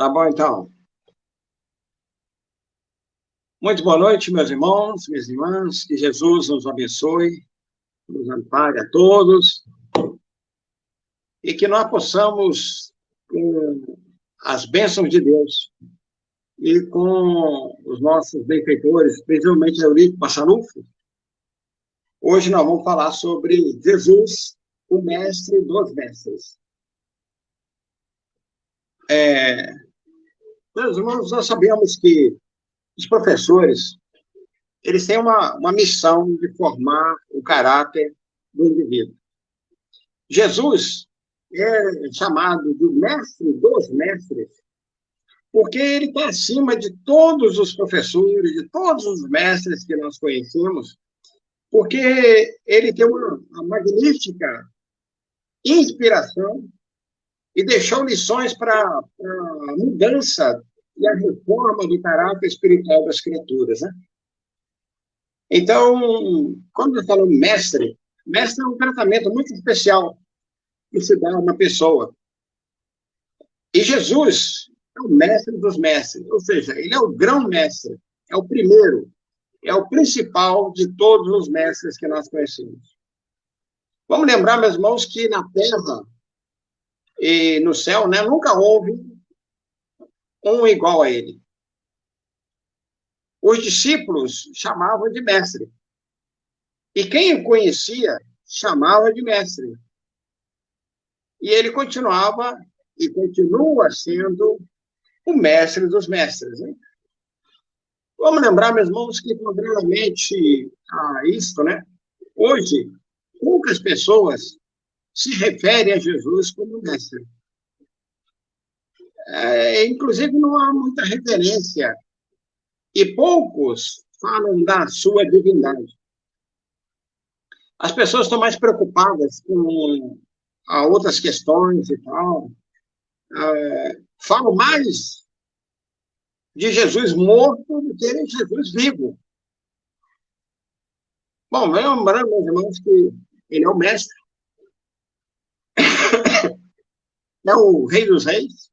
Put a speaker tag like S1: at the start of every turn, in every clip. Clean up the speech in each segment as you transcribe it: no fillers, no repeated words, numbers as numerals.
S1: Tá bom, então. Muito boa noite, meus irmãos, minhas irmãs. Que Jesus nos abençoe, nos ampare a todos e que nós possamos, com as bênçãos de Deus e com os nossos benfeitores, principalmente Eurico Passanufo, hoje nós vamos falar sobre Jesus, o mestre dos mestres. Meus irmãos, nós sabemos que os professores, eles têm uma missão de formar o caráter do indivíduo. Jesus é chamado de mestre dos mestres, porque ele está acima de todos os professores, de todos os mestres que nós conhecemos, porque ele tem uma magnífica inspiração e deixou lições para a mudança e a reforma do caráter espiritual das criaturas, né? Então, quando nós falamos mestre, mestre é um tratamento muito especial que se dá a uma pessoa. E Jesus é o mestre dos mestres, ou seja, ele é o grão-mestre, é o primeiro, é o principal de todos os mestres que nós conhecemos. Vamos lembrar, meus irmãos, que na terra e no céu, né, nunca houve um igual a ele. Os discípulos chamavam de mestre. E quem o conhecia chamava de mestre. E ele continuava e continua sendo o mestre dos mestres, né? Vamos lembrar, meus irmãos, que, paralelamente a isto, né, hoje, poucas pessoas se referem a Jesus como mestre. Inclusive, não há muita referência e poucos falam da sua divindade. As pessoas estão mais preocupadas com outras questões e tal. Falam mais de Jesus morto do que de Jesus vivo. Bom, lembrando, meus irmãos, que ele é o mestre, é o rei dos reis,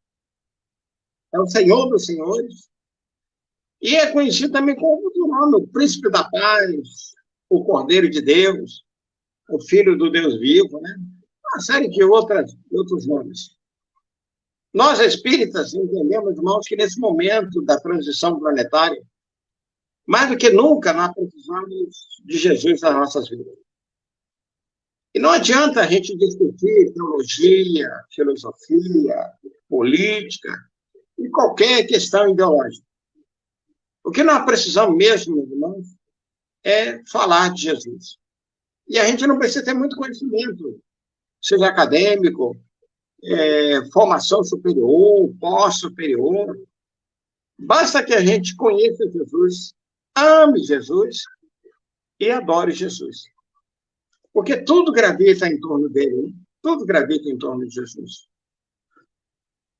S1: é o senhor dos senhores, e é conhecido também como outro nome, o príncipe da paz, o cordeiro de Deus, o filho do Deus vivo, né? Uma série de outros nomes. Nós, espíritas, entendemos, irmãos, que nesse momento da transição planetária, mais do que nunca, nós precisamos de Jesus nas nossas vidas. E não adianta a gente discutir teologia, filosofia, política e qualquer questão ideológica. O que nós precisamos mesmo, meus irmãos, é falar de Jesus. E a gente não precisa ter muito conhecimento, seja acadêmico, formação superior, pós-superior. Basta que a gente conheça Jesus, ame Jesus e adore Jesus. Porque tudo gravita em torno dele, tudo gravita em torno de Jesus.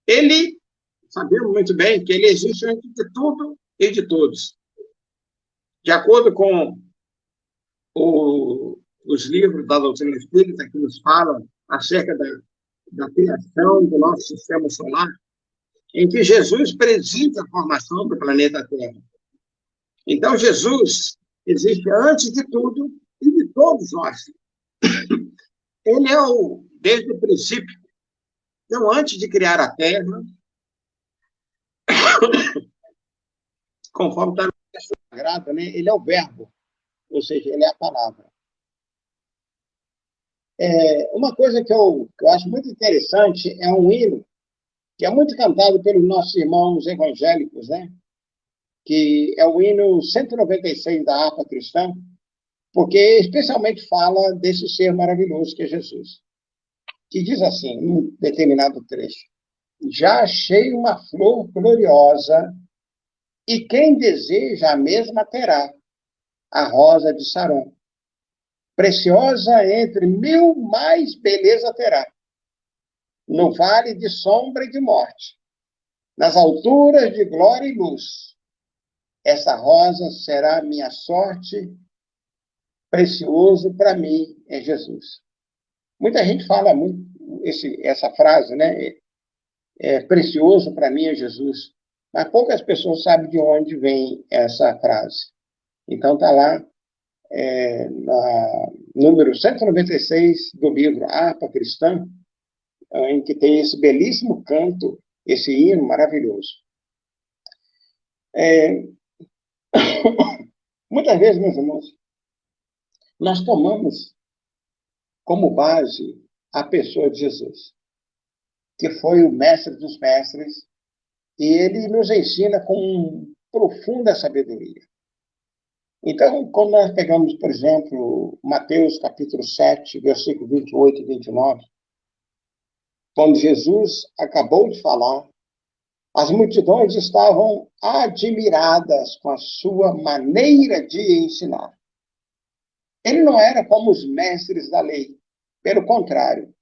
S1: Ele, sabemos muito bem que ele existe antes de tudo e de todos. De acordo com os livros da doutrina espírita que nos falam acerca da criação do nosso sistema solar, em que Jesus preside a formação do planeta Terra. Então, Jesus existe antes de tudo e de todos nós. Ele é desde o princípio. Então, antes de criar a Terra, conforme está no texto sagrado, né, ele é o verbo, ou seja, ele é a palavra. Uma coisa que eu acho muito interessante é um hino que é muito cantado pelos nossos irmãos evangélicos, né? Que é o hino 196 da harpa cristã, porque especialmente fala desse ser maravilhoso que é Jesus, que diz assim, em um determinado trecho: já achei uma flor gloriosa, e quem deseja a mesma terá, a rosa de Saron. Preciosa entre mil mais beleza terá, no vale de sombra e de morte, nas alturas de glória e luz. Essa rosa será minha sorte, precioso para mim é Jesus. Muita gente fala muito essa frase, né? precioso para mim é Jesus. Mas poucas pessoas sabem de onde vem essa frase. Então, está lá, número 196 do livro Harpa Cristã, em que tem esse belíssimo canto, esse hino maravilhoso. Muitas vezes, meus irmãos, nós tomamos como base a pessoa de Jesus, que foi o mestre dos mestres, e ele nos ensina com profunda sabedoria. Então, quando nós pegamos, por exemplo, Mateus capítulo 7, versículo 28 e 29, quando Jesus acabou de falar, as multidões estavam admiradas com a sua maneira de ensinar. Ele não era como os mestres da lei. Pelo contrário,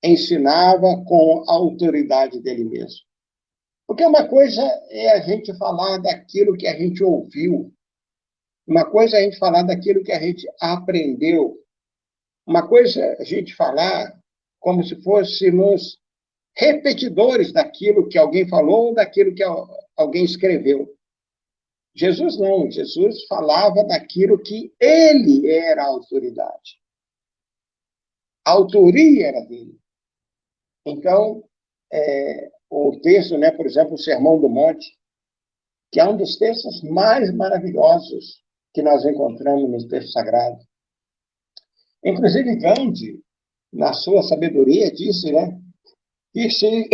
S1: ensinava com a autoridade dele mesmo. Porque uma coisa é a gente falar daquilo que a gente ouviu. Uma coisa é a gente falar daquilo que a gente aprendeu. Uma coisa é a gente falar como se fôssemos repetidores daquilo que alguém falou ou daquilo que alguém escreveu. Jesus não. Jesus falava daquilo que ele era a autoridade. A autoria era dele. Então, o texto, por exemplo, o Sermão do Monte, que é um dos textos mais maravilhosos que nós encontramos no texto sagrado. Inclusive, Gandhi, na sua sabedoria, disse que se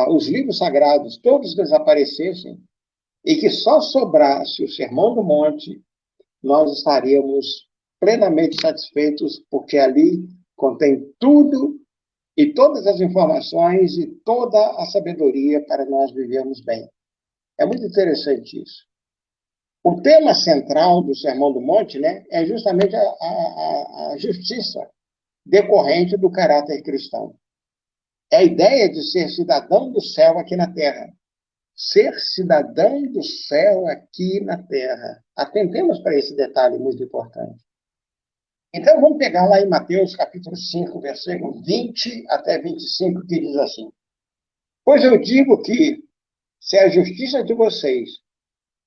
S1: os livros sagrados todos desaparecessem e que só sobrasse o Sermão do Monte, nós estaríamos plenamente satisfeitos, porque ali contém tudo e todas as informações e toda a sabedoria para nós vivermos bem. É muito interessante isso. O tema central do Sermão do Monte é justamente a justiça decorrente do caráter cristão. É a ideia de ser cidadão do céu aqui na terra. Ser cidadão do céu aqui na terra. Atentemos para esse detalhe muito importante. Então, vamos pegar lá em Mateus, capítulo 5, versículo 20 até 25, que diz assim: Pois eu digo que, se a justiça de vocês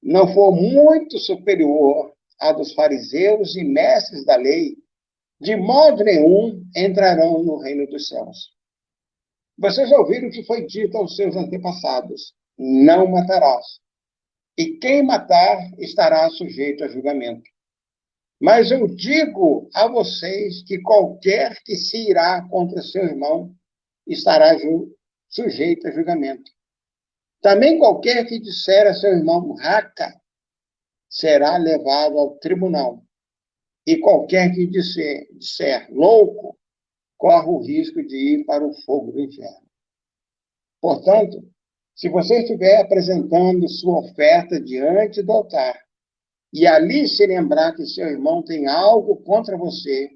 S1: não for muito superior à dos fariseus e mestres da lei, de modo nenhum entrarão no reino dos céus. Vocês ouviram o que foi dito aos seus antepassados: não matarás. E quem matar estará sujeito a julgamento. Mas eu digo a vocês que qualquer que se irá contra seu irmão estará sujeito a julgamento. Também qualquer que disser a seu irmão raca será levado ao tribunal. E qualquer que disser louco corre o risco de ir para o fogo do inferno. Portanto, se você estiver apresentando sua oferta diante do altar, e ali se lembrar que seu irmão tem algo contra você,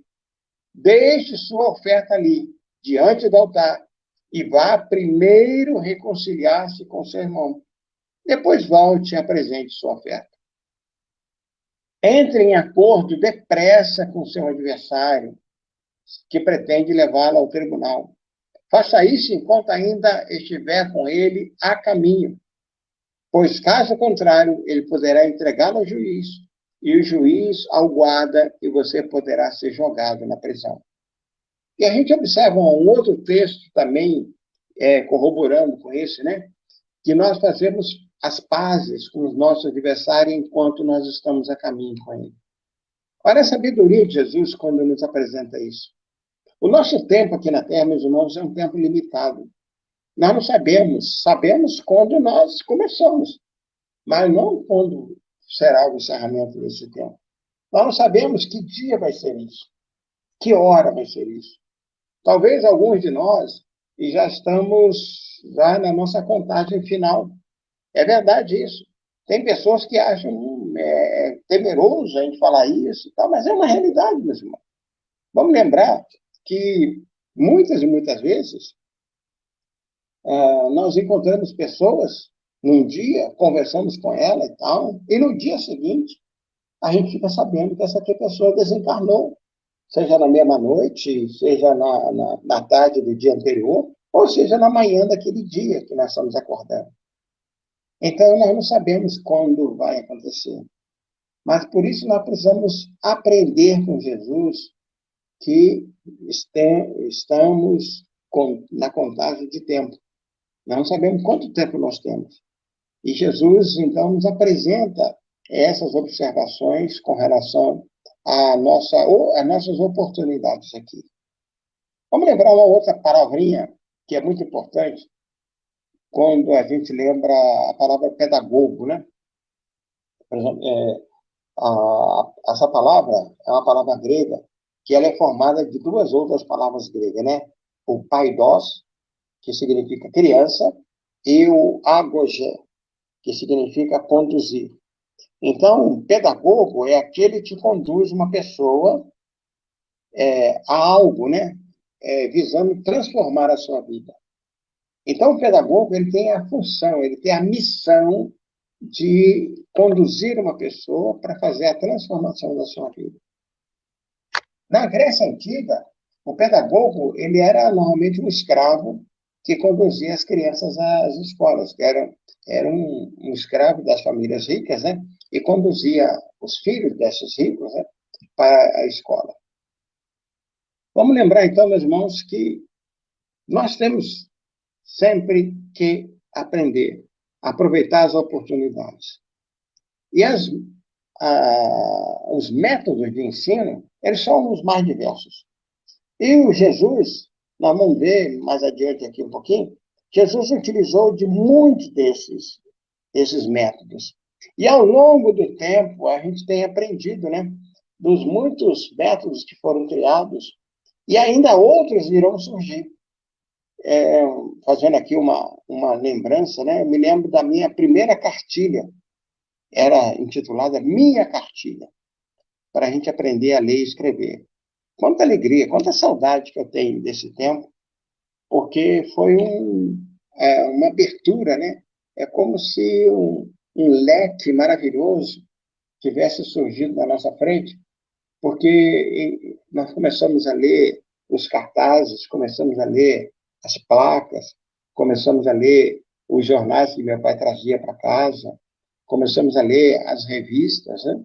S1: deixe sua oferta ali, diante do altar, e vá primeiro reconciliar-se com seu irmão. Depois volte e apresente sua oferta. Entre em acordo depressa com seu adversário, que pretende levá-lo ao tribunal. Faça isso enquanto ainda estiver com ele a caminho, pois, caso contrário, ele poderá entregá-lo ao juiz, e o juiz ao guarda, e você poderá ser jogado na prisão. E a gente observa um outro texto também, corroborando com esse, que nós fazemos as pazes com os nossos adversários enquanto nós estamos a caminho com ele. Olha a sabedoria de Jesus quando nos apresenta isso. O nosso tempo aqui na Terra, meus irmãos, é um tempo limitado. Nós não sabemos quando nós começamos, mas não quando será o encerramento desse tempo. Nós não sabemos que dia vai ser isso, que hora vai ser isso. Talvez alguns de nós já estamos na nossa contagem final. É verdade isso. Tem pessoas que acham temeroso a gente falar isso, mas é uma realidade, meus irmãos. Vamos lembrar que muitas e muitas vezes nós encontramos pessoas num dia, conversamos com ela e tal, e no dia seguinte a gente fica sabendo que essa pessoa desencarnou. seja na mesma noite, seja na tarde do dia anterior, ou seja na manhã daquele dia que nós estamos acordando. Então, nós não sabemos quando vai acontecer. Mas por isso nós precisamos aprender com Jesus que estamos na contagem de tempo. Nós não sabemos quanto tempo nós temos. E Jesus, então, nos apresenta essas observações com relação às nossas oportunidades aqui. Vamos lembrar uma outra palavrinha que é muito importante quando a gente lembra a palavra pedagogo, né? Por exemplo, essa palavra é uma palavra grega que ela é formada de duas outras palavras gregas, né? O paidos, que significa criança, e o agogé, que significa conduzir. Então, pedagogo é aquele que conduz uma pessoa a algo, né? Visando transformar a sua vida. Então, o pedagogo ele tem a função, ele tem a missão de conduzir uma pessoa para fazer a transformação da sua vida. Na Grécia Antiga, o pedagogo ele era normalmente um escravo que conduzia as crianças às escolas, que era um escravo das famílias ricas, né? E conduzia os filhos desses ricos, né, para a escola. Vamos lembrar, então, meus irmãos, que nós temos sempre que aprender, aproveitar as oportunidades. E os métodos de ensino, eles são os mais diversos. E o Jesus, nós vamos ver mais adiante aqui um pouquinho, Jesus utilizou de muitos desses métodos. E ao longo do tempo, a gente tem aprendido, né, dos muitos métodos que foram criados, e ainda outros irão surgir. Fazendo aqui uma lembrança, né, eu me lembro da minha primeira cartilha, era intitulada Minha Cartilha, para a gente aprender a ler e escrever. Quanta alegria, quanta saudade que eu tenho desse tempo, porque foi uma abertura, né? É como se um leque maravilhoso tivesse surgido na nossa frente, porque nós começamos a ler os cartazes, começamos a ler as placas, começamos a ler os jornais que meu pai trazia para casa, começamos a ler as revistas, né?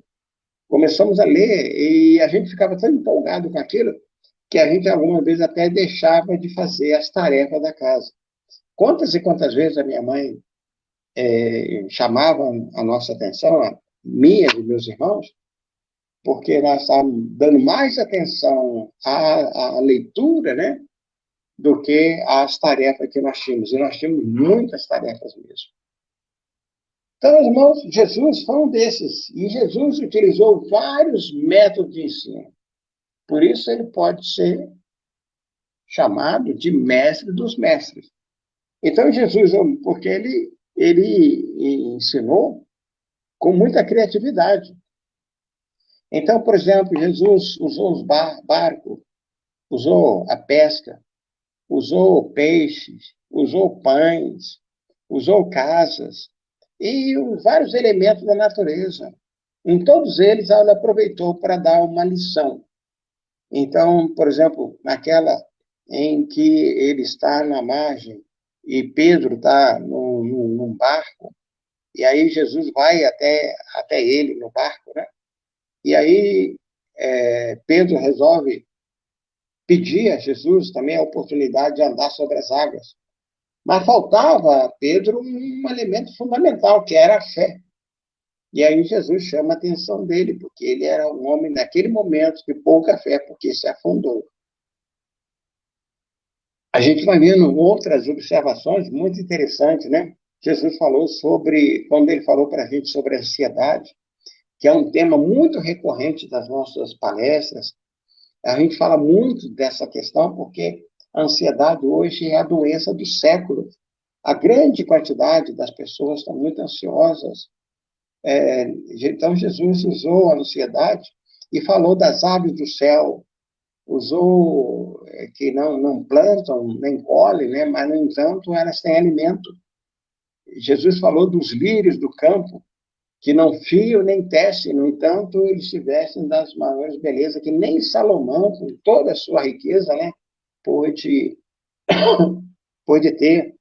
S1: Começamos a ler e a gente ficava tão empolgado com aquilo que a gente algumas vezes até deixava de fazer as tarefas da casa. Quantas e quantas vezes a minha mãe chamava a nossa atenção, a minha e meus irmãos, porque nós estávamos dando mais atenção à leitura, né, do que às tarefas que nós tínhamos. E nós tínhamos muitas tarefas mesmo. Então, irmãos, Jesus foi um desses. E Jesus utilizou vários métodos de ensino. Por isso, ele pode ser chamado de mestre dos mestres. Então, Jesus, porque ele ensinou com muita criatividade. Então, por exemplo, Jesus usou os barcos, usou a pesca, usou peixes, usou pães, usou casas e vários elementos da natureza. Em todos eles, ela aproveitou para dar uma lição. Então, por exemplo, naquela em que ele está na margem e Pedro está num barco, e aí Jesus vai até ele no barco, né? E aí Pedro resolve pedir a Jesus também a oportunidade de andar sobre as águas. Mas faltava a Pedro um elemento fundamental, que era a fé. E aí Jesus chama a atenção dele, porque ele era um homem, naquele momento, de pouca fé, porque se afundou. A gente vai vendo outras observações muito interessantes, né? Jesus falou quando ele falou para a gente sobre a ansiedade, que é um tema muito recorrente das nossas palestras. A gente fala muito dessa questão porque a ansiedade hoje é a doença do século. A grande quantidade das pessoas estão muito ansiosas. Então, Jesus usou a ansiedade e falou das aves do céu, usou que não plantam, nem colhem, né? Mas, no entanto, elas têm alimento. Jesus falou dos lírios do campo, que não fiam nem tecem, no entanto, eles se vestem das maiores belezas, que nem Salomão, com toda a sua riqueza, né, pôde, pôde ter,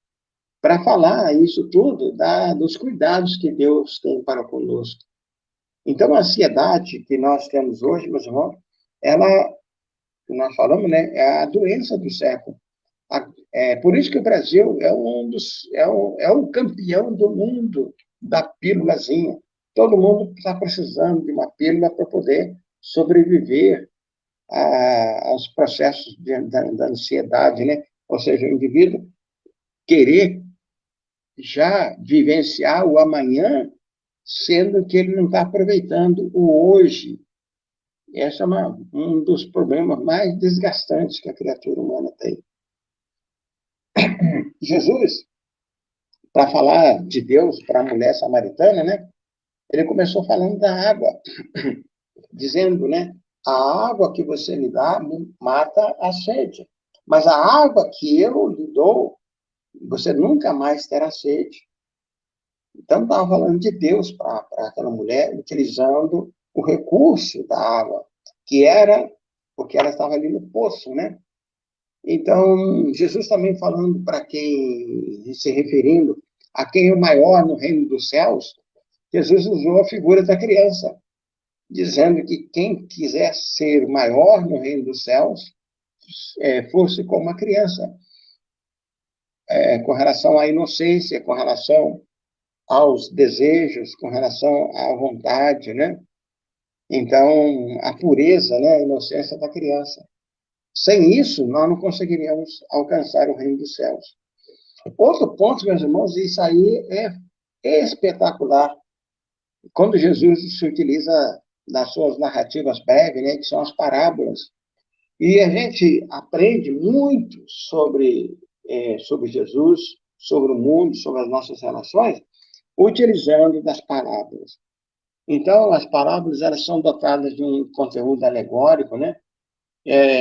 S1: para falar isso tudo dos cuidados que Deus tem para conosco. Então, a ansiedade que nós temos hoje, meus irmãos, ela, que nós falamos, né, é a doença do século. É por isso que o Brasil é o campeão do mundo da pílulazinha. Todo mundo está precisando de uma pílula para poder sobreviver aos processos da ansiedade, né? Ou seja, o indivíduo querer já vivenciar o amanhã, sendo que ele não está aproveitando o hoje. Esse é um dos problemas mais desgastantes que a criatura humana tem. Jesus, para falar de Deus para a mulher samaritana, né? Ele começou falando da água, dizendo, né? A água que você me dá me mata a sede, mas a água que eu lhe dou, você nunca mais terá sede. Então, estava falando de Deus para aquela mulher, utilizando o recurso da água, que era porque ela estava ali no poço, né? Então, Jesus também falando para quem, se referindo a quem é o maior no reino dos céus, Jesus usou a figura da criança, dizendo que quem quiser ser maior no reino dos céus, fosse como uma criança, com relação à inocência, com relação aos desejos, com relação à vontade, né? Então, a pureza, né, a inocência da criança. Sem isso, nós não conseguiríamos alcançar o reino dos céus. Outro ponto, meus irmãos, isso aí é espetacular. Quando Jesus se utiliza das suas narrativas breves, né, que são as parábolas, e a gente aprende muito sobre Jesus, sobre o mundo, sobre as nossas relações, utilizando das parábolas. Então, as parábolas elas são dotadas de um conteúdo alegórico, né?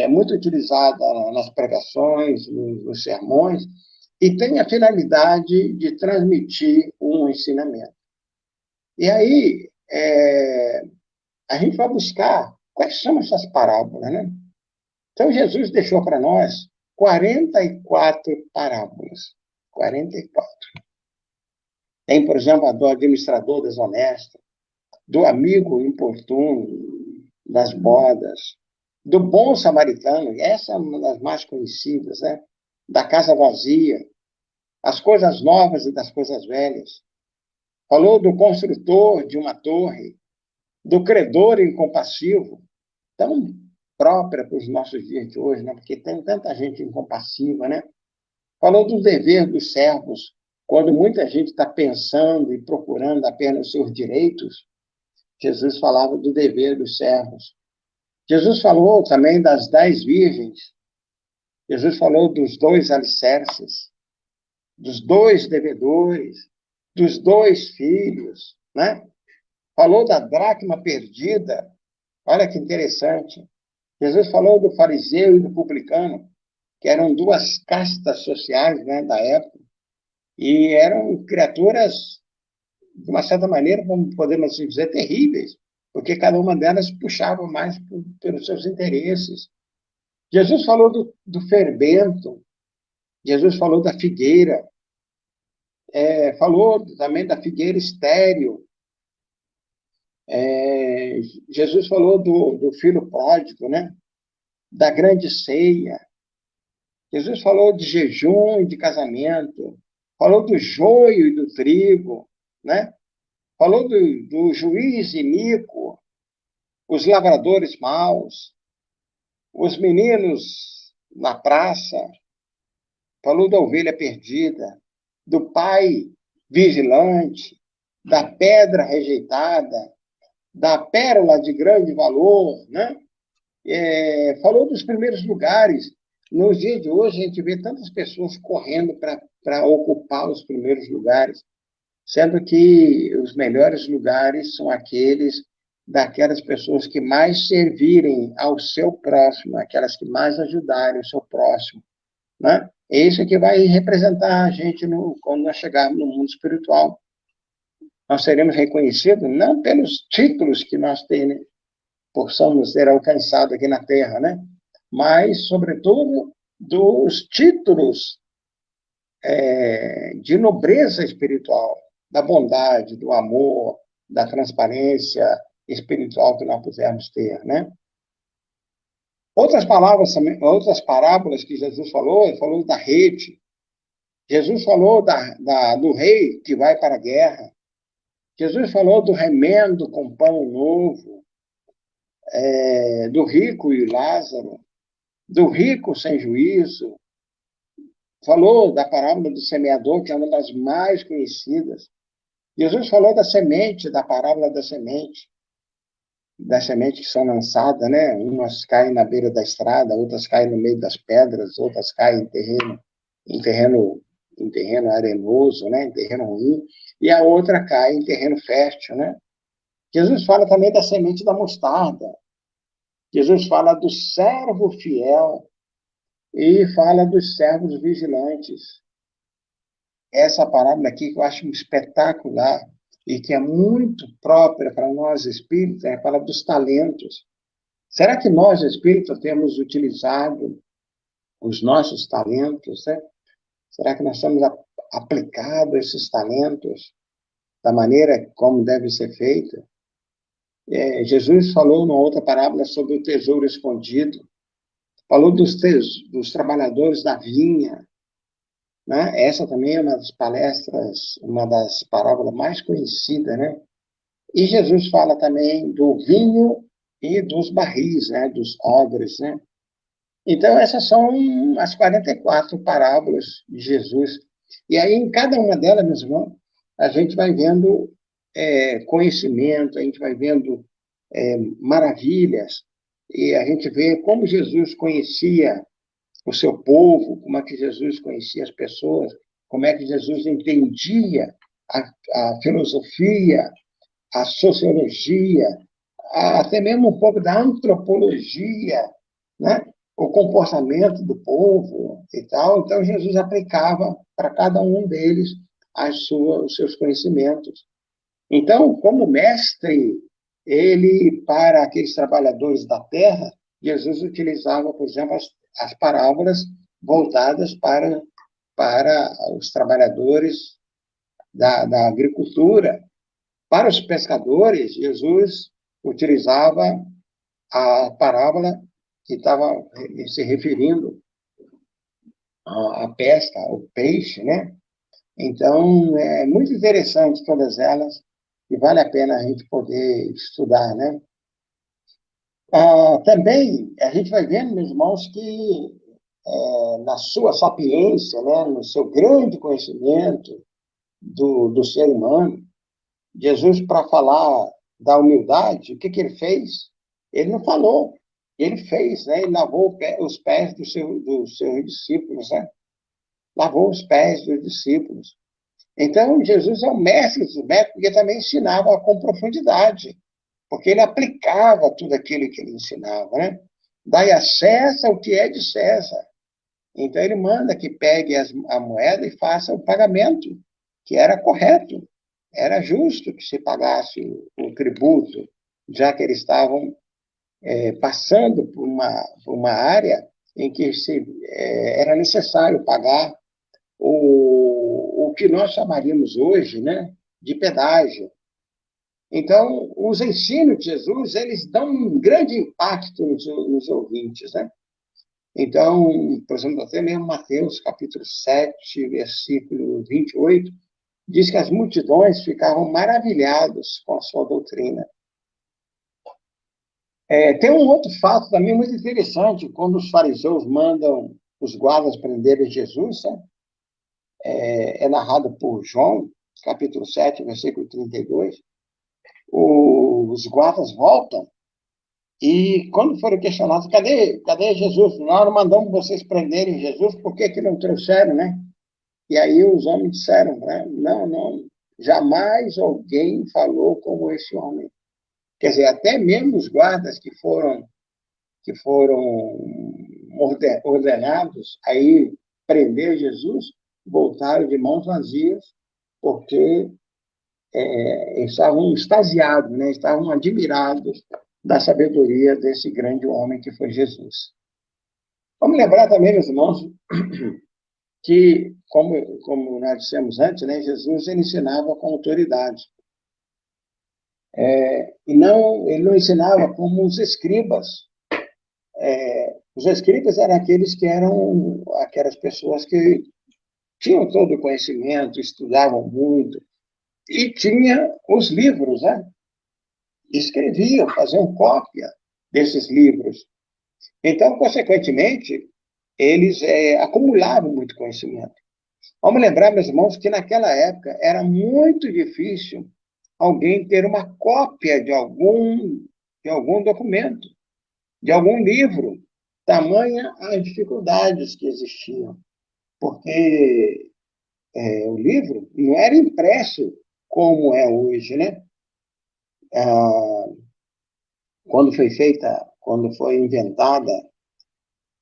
S1: Muito utilizada nas pregações, nos sermões, e tem a finalidade de transmitir um ensinamento. E aí, a gente vai buscar quais são essas parábolas, né? Então, Jesus deixou para nós 44 parábolas. 44. Tem, por exemplo, a do administrador desonesto, do amigo importuno, das bodas, do bom samaritano, essa é uma das mais conhecidas, né? Da casa vazia, as coisas novas e das coisas velhas. Falou do construtor de uma torre, do credor incompassivo, tão própria para os nossos dias de hoje, né? Porque tem tanta gente incompassiva, né? Falou do dever dos servos, quando muita gente está pensando e procurando apenas os seus direitos, Jesus falava do dever dos servos. Jesus falou também das 10 virgens. Jesus falou dos 2 alicerces, dos 2 devedores, dos 2 filhos, né? Falou da dracma perdida. Olha que interessante. Jesus falou do fariseu e do publicano, que eram 2 castas sociais, né, da época, e eram criaturas, de uma certa maneira, como podemos assim dizer, terríveis, porque cada uma delas puxava mais pelos seus interesses. Jesus falou do fermento, Jesus falou da figueira, falou também da figueira estéril, Jesus falou do filho pródigo, né? Da grande ceia. Jesus falou de jejum e de casamento, falou do joio e do trigo, né? Falou do juiz iníquo, os lavradores maus, os meninos na praça, falou da ovelha perdida, do pai vigilante, da pedra rejeitada, da pérola de grande valor, né? Falou dos primeiros lugares. Nos dias de hoje, a gente vê tantas pessoas correndo para ocupar os primeiros lugares, sendo que os melhores lugares são aqueles daquelas pessoas que mais servirem ao seu próximo, aquelas que mais ajudarem o seu próximo, né? É isso que vai representar a gente quando nós chegarmos no mundo espiritual. nós seremos reconhecidos não pelos títulos que nós possamos ter alcançado aqui na Terra, né? Mas, sobretudo, dos títulos de nobreza espiritual, da bondade, do amor, da transparência espiritual que nós pudermos ter, né? Outras palavras, outras parábolas que Jesus falou, ele falou da rede. Jesus falou do rei que vai para a guerra. Jesus falou do remendo com pão novo, do rico e Lázaro, do rico sem juízo. Falou da parábola do semeador, que é uma das mais conhecidas. Jesus falou da semente, da parábola da semente, das sementes que são lançadas, né? Umas caem na beira da estrada, outras caem no meio das pedras, outras caem em terreno arenoso, né? Em terreno ruim, e a outra cai em terreno fértil, né? Jesus fala também da semente da mostarda. Jesus fala do servo fiel e fala dos servos vigilantes. Essa parábola aqui que eu acho espetacular e que é muito própria para nós espíritas, é a palavra dos talentos. Será que nós, espíritas, temos utilizado os nossos talentos, né? Será que nós temos aplicado esses talentos da maneira como deve ser feita? Jesus falou numa outra parábola sobre o tesouro escondido, falou dos trabalhadores da vinha, né? Essa também é uma das palestras, uma das parábolas mais conhecidas, né? E Jesus fala também do vinho e dos barris, né? Dos odres, né? Então, essas são as 44 parábolas de Jesus. E aí, em cada uma delas, meus irmãos, a gente vai vendo conhecimento, a gente vai vendo maravilhas, e a gente vê como Jesus conhecia o seu povo, como é que Jesus conhecia as pessoas, como é que Jesus entendia a filosofia, a sociologia, até mesmo um pouco da antropologia, né? O comportamento do povo e tal. Então, Jesus aplicava para cada um deles os seus conhecimentos. Então, como mestre, ele, para aqueles trabalhadores da terra, Jesus utilizava, por exemplo, as parábolas voltadas para os trabalhadores da agricultura. Para os pescadores, Jesus utilizava a parábola que estava se referindo à pesca, ao peixe, né? Então, é muito interessante todas elas, e vale a pena a gente poder estudar, né? Também, a gente vai vendo, meus irmãos, que na sua sapiência, né, no seu grande conhecimento do ser humano, Jesus, para falar da humildade, o que ele fez? Ele não falou, ele fez, né? Ele lavou os pés dos seus discípulos, né? Lavou os pés dos discípulos. Então, Jesus é o mestre dos mestres, porque também ensinava com profundidade, porque ele aplicava tudo aquilo que ele ensinava, né? Dai a César o que é de César. Então, ele manda que pegue a moeda e faça o pagamento, que era correto, era justo que se pagasse o tributo, já que eles estavam passando por uma área em que era necessário pagar o que nós chamaríamos hoje, né, de pedágio. Então, os ensinos de Jesus, eles dão um grande impacto nos ouvintes, né? Então, por exemplo, até mesmo Mateus, capítulo 7, versículo 28, diz que as multidões ficavam maravilhadas com a sua doutrina. Tem um outro fato também muito interessante, quando os fariseus mandam os guardas prenderem Jesus, né? É narrado por João, capítulo 7, versículo 32, os guardas voltam e, quando foram questionados, cadê Jesus? Nós não mandamos vocês prenderem Jesus, por que não trouxeram, né? E aí os homens disseram, né? Não, jamais alguém falou como esse homem. Quer dizer, até mesmo os guardas que foram ordenados a ir prender Jesus voltaram de mãos vazias, porque estavam extasiados, né? Estavam admirados da sabedoria desse grande homem que foi Jesus. Vamos lembrar também, meus irmãos, que, como nós dissemos antes, né, Jesus ele ensinava com autoridade. Ele não ensinava como os escribas. Os escribas eram aqueles que eram aquelas pessoas que tinham todo o conhecimento, estudavam muito, e tinha os livros, né? Escreviam, faziam cópia desses livros. Então, consequentemente, eles acumulavam muito conhecimento. Vamos lembrar, meus irmãos, que naquela época era muito difícil alguém ter uma cópia de algum documento, de algum livro, tamanha as dificuldades que existiam. Porque o livro não era impresso como é hoje, né? Quando foi inventada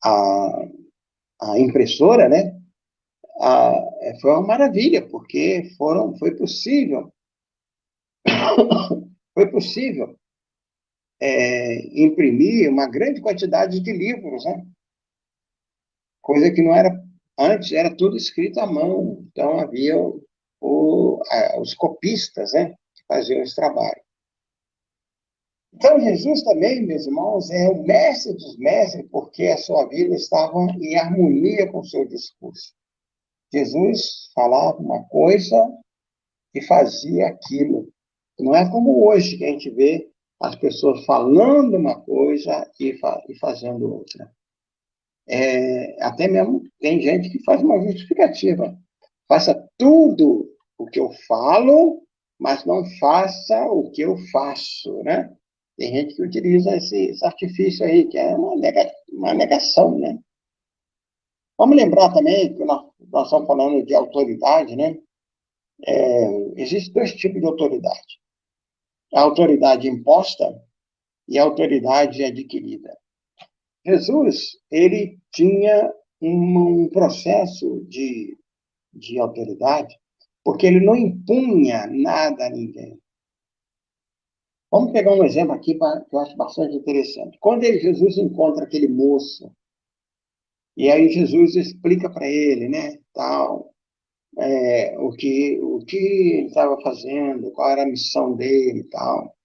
S1: a, a impressora, né? Foi uma maravilha, porque foi possível imprimir uma grande quantidade de livros, né? Coisa que não era antes, era tudo escrito à mão. Então havia os copistas, né? Que faziam esse trabalho. Então, Jesus também, meus irmãos, é o mestre dos mestres, porque a sua vida estava em harmonia com o seu discurso. Jesus falava uma coisa e fazia aquilo. Não é como hoje, que a gente vê as pessoas falando uma coisa e fazendo outra. Até mesmo tem gente que faz uma justificativa. Faça tudo o que eu falo, mas não faça o que eu faço, né? Tem gente que utiliza esse artifício aí, que é uma negação, né? Vamos lembrar também que nós estamos falando de autoridade, né? Existem dois tipos de autoridade. A autoridade imposta e a autoridade adquirida. Jesus, ele tinha um processo de autoridade, porque ele não impunha nada a ninguém. Vamos pegar um exemplo aqui que eu acho bastante interessante. Quando Jesus encontra aquele moço, e aí Jesus explica para ele, né, tal, o que ele estava fazendo, qual era a missão dele e tal.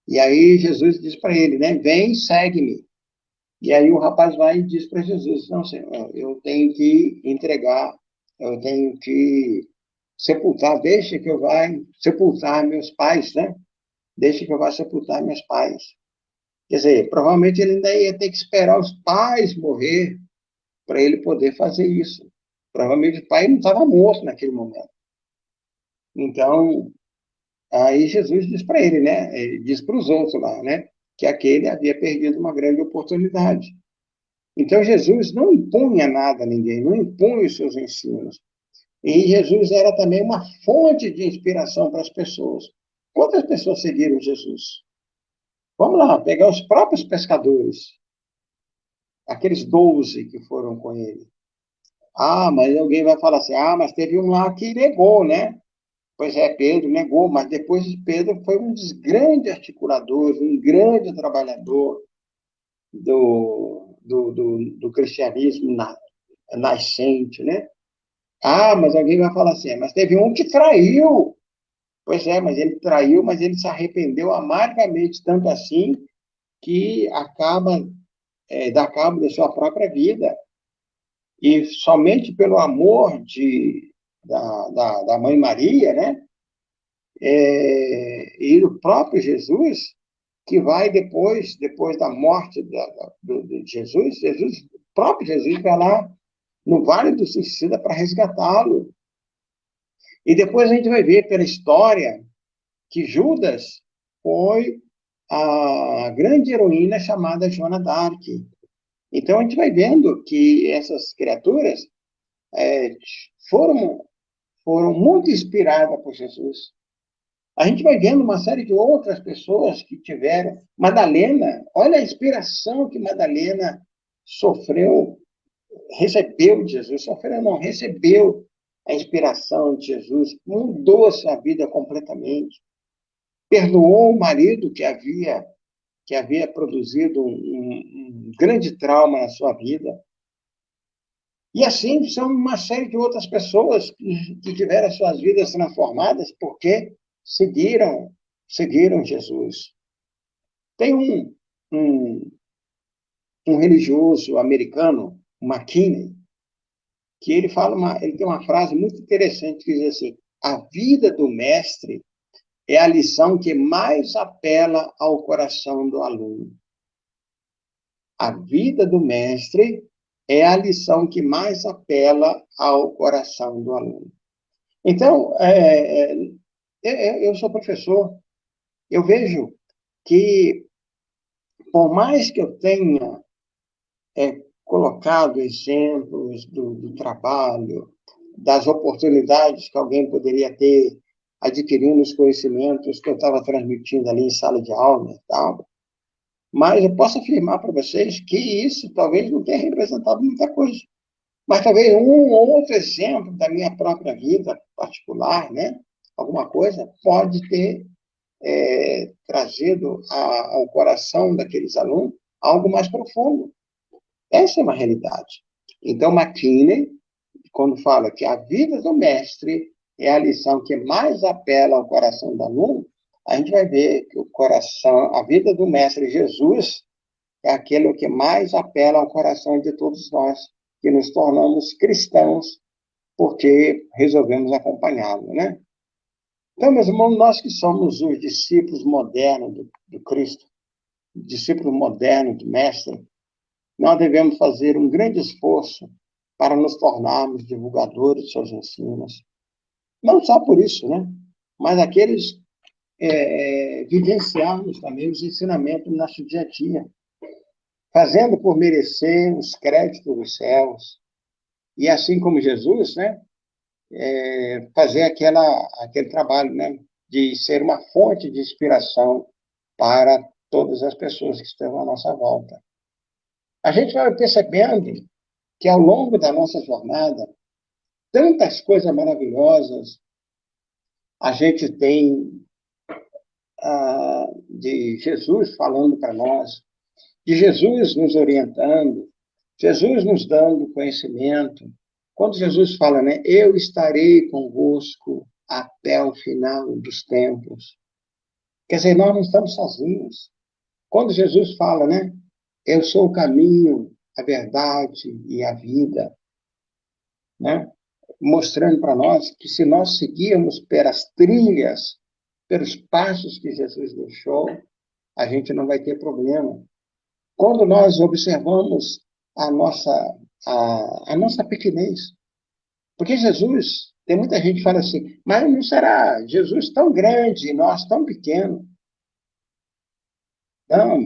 S1: E aí Jesus diz para ele, né, vem, segue-me. E aí o rapaz vai e diz para Jesus, não, Senhor, eu tenho que entregar, eu tenho que sepultar, deixa que eu vá sepultar meus pais, né? Deixa que eu vá sepultar meus pais. Quer dizer, provavelmente ele ainda ia ter que esperar os pais morrer para ele poder fazer isso. Provavelmente o pai não estava morto naquele momento. Então, aí Jesus diz para ele, né? Ele diz para os outros lá, né? Que aquele havia perdido uma grande oportunidade. Então, Jesus não impunha nada a ninguém, não impunha os seus ensinos. E Jesus era também uma fonte de inspiração para as pessoas. Quantas pessoas seguiram Jesus? Vamos lá, pegar os próprios pescadores, aqueles 12 que foram com ele. Mas alguém vai falar assim, mas teve um lá que negou, né? Pois é, Pedro negou, mas depois de Pedro foi um dos grandes articuladores, um grande trabalhador do cristianismo nascente, né? Mas alguém vai falar assim, mas teve um que traiu. Pois é, mas ele traiu, mas ele se arrependeu amargamente, tanto assim, que dá cabo da sua própria vida. E somente pelo amor da Mãe Maria, né? E do próprio Jesus, que vai depois da morte de Jesus, o próprio Jesus vai lá no Vale do Suicida para resgatá-lo. E depois a gente vai ver pela história que Judas foi a grande heroína chamada Joana d'Arc. Então a gente vai vendo que essas criaturas foram muito inspiradas por Jesus. A gente vai vendo uma série de outras pessoas que tiveram. Madalena, olha a inspiração que Madalena recebeu de Jesus. Sofreu não, recebeu a inspiração de Jesus, mudou a sua vida completamente. Perdoou o marido que havia produzido um grande trauma na sua vida. E assim são uma série de outras pessoas que tiveram suas vidas transformadas porque seguiram Jesus. Tem um, um religioso americano, McKinney, que ele tem uma frase muito interessante que diz assim: a vida do mestre é a lição que mais apela ao coração do aluno. A vida do mestre é a lição que mais apela ao coração do aluno. Então, eu sou professor, eu vejo que, por mais que eu tenha colocado exemplos do trabalho, das oportunidades que alguém poderia ter adquirindo os conhecimentos que eu estava transmitindo ali em sala de aula e tal, mas eu posso afirmar para vocês que isso talvez não tenha representado muita coisa. Mas talvez um ou outro exemplo da minha própria vida particular, né? Alguma coisa pode ter trazido ao coração daqueles alunos algo mais profundo. Essa é uma realidade. Então, McKinney, quando fala que a vida do mestre é a lição que mais apela ao coração do aluno, a gente vai ver que a vida do mestre Jesus é aquilo que mais apela ao coração de todos nós, que nos tornamos cristãos porque resolvemos acompanhá-lo, né? Então, meus irmãos, nós que somos os discípulos modernos do Cristo, discípulos modernos do Mestre, nós devemos fazer um grande esforço para nos tornarmos divulgadores de seus ensinos. Não só por isso, né? Mas aqueles vivenciarmos também os ensinamentos no nosso dia a dia, fazendo por merecer os créditos dos céus. E assim como Jesus, né? Fazer aquele trabalho, né? De ser uma fonte de inspiração para todas as pessoas que estão à nossa volta. A gente vai percebendo que ao longo da nossa jornada, tantas coisas maravilhosas a gente tem de Jesus falando para nós, de Jesus nos orientando, Jesus nos dando conhecimento. Quando Jesus fala, né, eu estarei convosco até o final dos tempos. Quer dizer, nós não estamos sozinhos. Quando Jesus fala, né, eu sou o caminho, a verdade e a vida, né, mostrando para nós que se nós seguirmos pelas trilhas, pelos passos que Jesus deixou, a gente não vai ter problema. Quando nós observamos a nossa pequenez, porque Jesus, tem muita gente que fala assim, mas não será Jesus tão grande e nós tão pequenos? Não,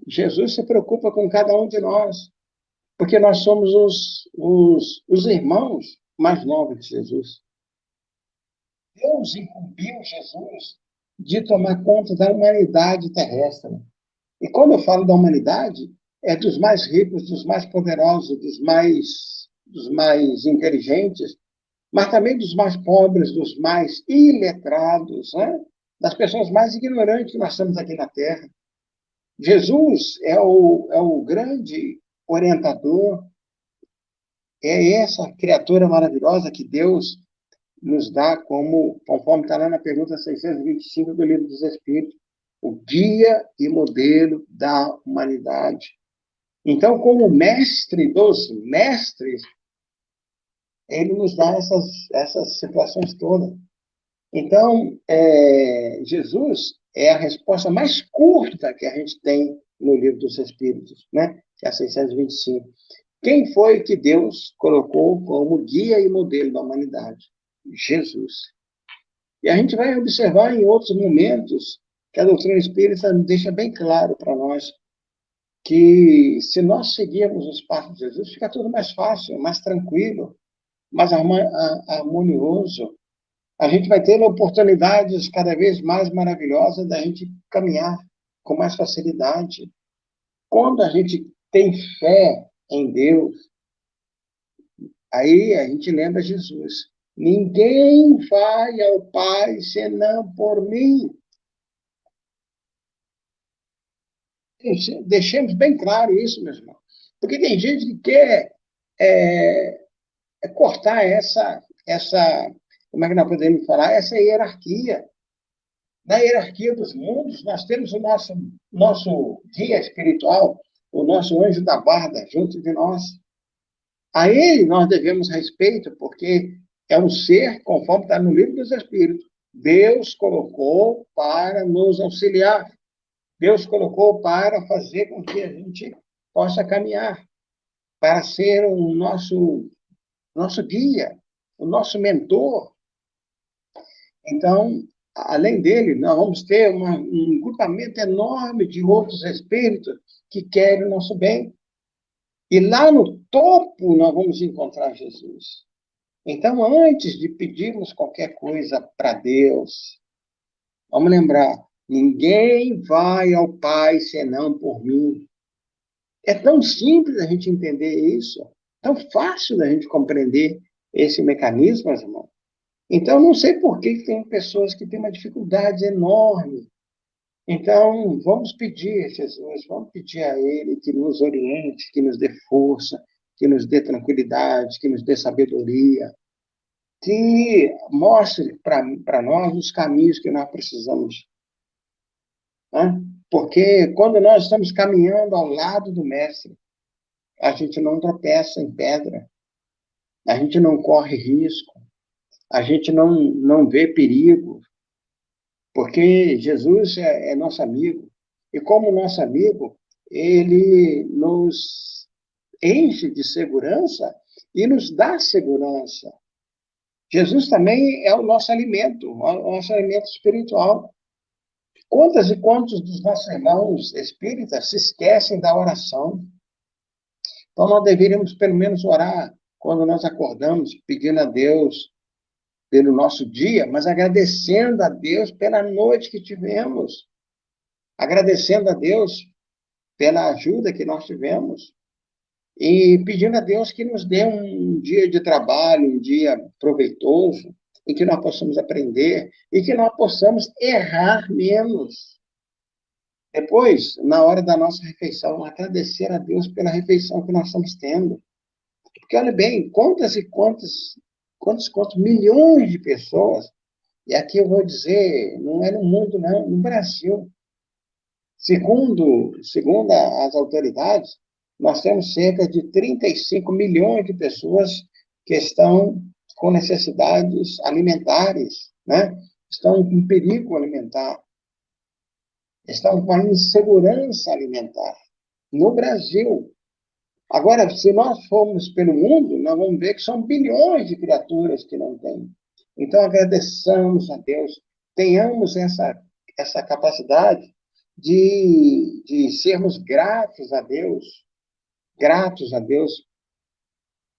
S1: Jesus se preocupa com cada um de nós, porque nós somos os irmãos mais novos de Jesus. Deus incumbiu Jesus de tomar conta da humanidade terrestre. E quando eu falo da humanidade, é dos mais ricos, dos mais poderosos, dos mais inteligentes, mas também dos mais pobres, dos mais iletrados, né? Das pessoas mais ignorantes que nós temos aqui na Terra. Jesus é o grande orientador, é essa criatura maravilhosa que Deus nos dá conforme está lá na pergunta 625 do Livro dos Espíritos, o guia e modelo da humanidade. Então, como mestre dos mestres, ele nos dá essas situações todas. Então, Jesus é a resposta mais curta que a gente tem no Livro dos Espíritos, né? Que é a 625. Quem foi que Deus colocou como guia e modelo da humanidade? Jesus. E a gente vai observar em outros momentos que a doutrina espírita deixa bem claro para nós que se nós seguirmos os passos de Jesus, fica tudo mais fácil, mais tranquilo, mais harmonioso. A gente vai ter oportunidades cada vez mais maravilhosas da gente caminhar com mais facilidade. Quando a gente tem fé em Deus, aí a gente lembra Jesus. Ninguém vai ao Pai senão por mim. Deixemos bem claro isso, meus irmãos. Porque tem gente que quer é, cortar como é que nós podemos falar? Essa hierarquia. Na hierarquia dos mundos, nós temos o nosso guia espiritual, o nosso anjo da guarda, junto de nós. A ele nós devemos respeito, porque é um ser, conforme está no livro dos Espíritos, Deus colocou para nos auxiliar. Deus colocou para fazer com que a gente possa caminhar, para ser o nosso guia, o nosso mentor. Então, além dele, nós vamos ter um grupamento enorme de outros espíritos que querem o nosso bem. E lá no topo nós vamos encontrar Jesus. Então, antes de pedirmos qualquer coisa para Deus, vamos lembrar: ninguém vai ao Pai senão por mim. É tão simples a gente entender isso, tão fácil da gente compreender esse mecanismo, meus irmãos. Então, não sei por que tem pessoas que têm uma dificuldade enorme. Então, vamos pedir a Jesus, vamos pedir a Ele que nos oriente, que nos dê força, que nos dê tranquilidade, que nos dê sabedoria, que mostre para nós os caminhos que nós precisamos. Né? Porque quando nós estamos caminhando ao lado do Mestre, a gente não tropeça em pedra, a gente não corre risco, a gente não vê perigo, porque Jesus é nosso amigo. E como nosso amigo, ele nos enche de segurança e nos dá segurança. Jesus também é o nosso alimento espiritual. Quantas e quantos dos nossos irmãos espíritas se esquecem da oração? Então, nós deveríamos, pelo menos, orar quando nós acordamos, pedindo a Deus pelo nosso dia, mas agradecendo a Deus pela noite que tivemos, agradecendo a Deus pela ajuda que nós tivemos e pedindo a Deus que nos dê um dia de trabalho, um dia proveitoso, em que nós possamos aprender e que nós possamos errar menos. Depois, na hora da nossa refeição, agradecer a Deus pela refeição que nós estamos tendo. Porque, olha bem, quantos milhões de pessoas, e aqui eu vou dizer, não é no mundo, não, no Brasil. Segundo as autoridades, nós temos cerca de 35 milhões de pessoas que estão com necessidades alimentares, né? Estão com perigo alimentar, estão com a insegurança alimentar no Brasil. Agora, se nós formos pelo mundo, nós vamos ver que são bilhões de criaturas que não têm. Então, agradeçamos a Deus, tenhamos essa capacidade de sermos gratos a Deus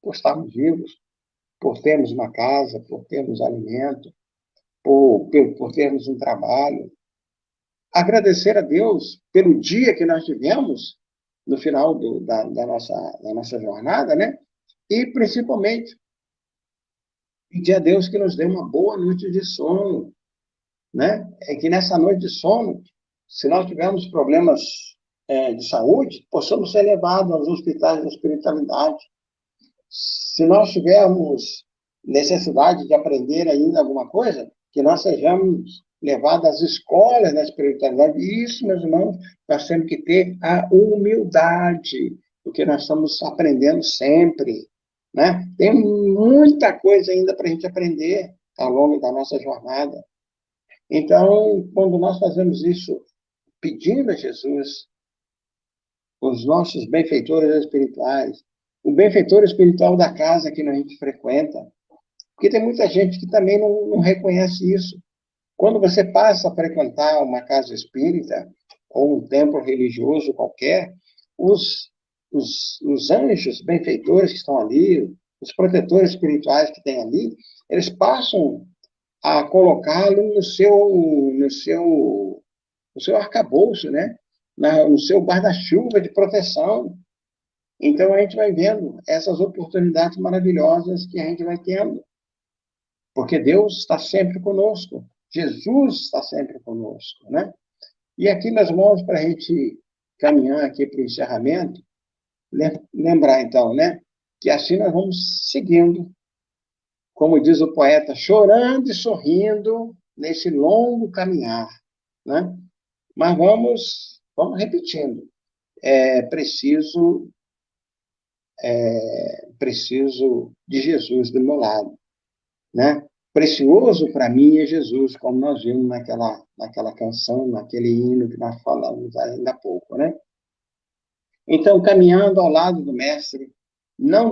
S1: por estarmos vivos, por termos uma casa, por termos alimento, por termos um trabalho. Agradecer a Deus pelo dia que nós tivemos no final da nossa jornada, né? E, principalmente, pedir a Deus que nos dê uma boa noite de sono, né? É que nessa noite de sono, se nós tivermos problemas de saúde, possamos ser levados aos hospitais da espiritualidade. Se nós tivermos necessidade de aprender ainda alguma coisa, que nós sejamos levados às escolas da espiritualidade. E isso, meus irmãos, nós temos que ter a humildade, porque nós estamos aprendendo sempre. Né? Tem muita coisa ainda para a gente aprender ao longo da nossa jornada. Então, quando nós fazemos isso pedindo a Jesus, os nossos benfeitores espirituais, o benfeitor espiritual da casa que a gente frequenta, porque tem muita gente que também não reconhece isso. Quando você passa a frequentar uma casa espírita ou um templo religioso qualquer, os anjos benfeitores que estão ali, os protetores espirituais que tem ali, eles passam a colocá-lo no seu arcabouço, né? No seu guarda-chuva de proteção. Então, a gente vai vendo essas oportunidades maravilhosas que a gente vai tendo. porque Deus está sempre conosco, Jesus está sempre conosco, né? E aqui, meus irmãos, para a gente caminhar aqui para o encerramento, lembrar, então, né, que assim nós vamos seguindo, como diz o poeta, chorando e sorrindo nesse longo caminhar, né? Mas vamos repetindo. Preciso de Jesus do meu lado, né? Precioso para mim é Jesus, como nós vimos naquela canção, naquele hino que nós falamos ainda há pouco, né? Então, caminhando ao lado do Mestre, não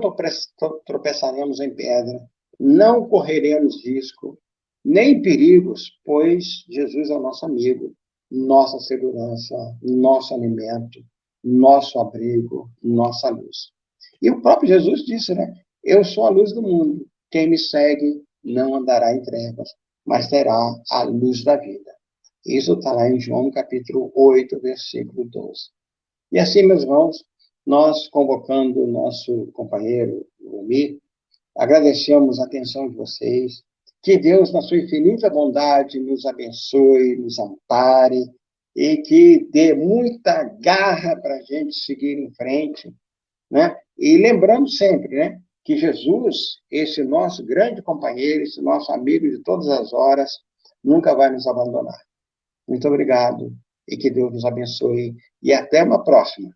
S1: tropeçaremos em pedra, não correremos risco, nem perigos, pois Jesus é o nosso amigo, nossa segurança, nosso alimento, nosso abrigo, nossa luz. E o próprio Jesus disse, né? Eu sou a luz do mundo. Quem me segue não andará em trevas, mas terá a luz da vida. Isso está lá em João, capítulo 8, versículo 12. E assim, meus irmãos, nós, convocando o nosso companheiro, o Mir, agradecemos a atenção de vocês. Que Deus, na sua infinita bondade, nos abençoe, nos ampare e que dê muita garra para a gente seguir em frente, né? E lembrando sempre, né, que Jesus, esse nosso grande companheiro, esse nosso amigo de todas as horas, nunca vai nos abandonar. Muito obrigado e que Deus nos abençoe e até uma próxima.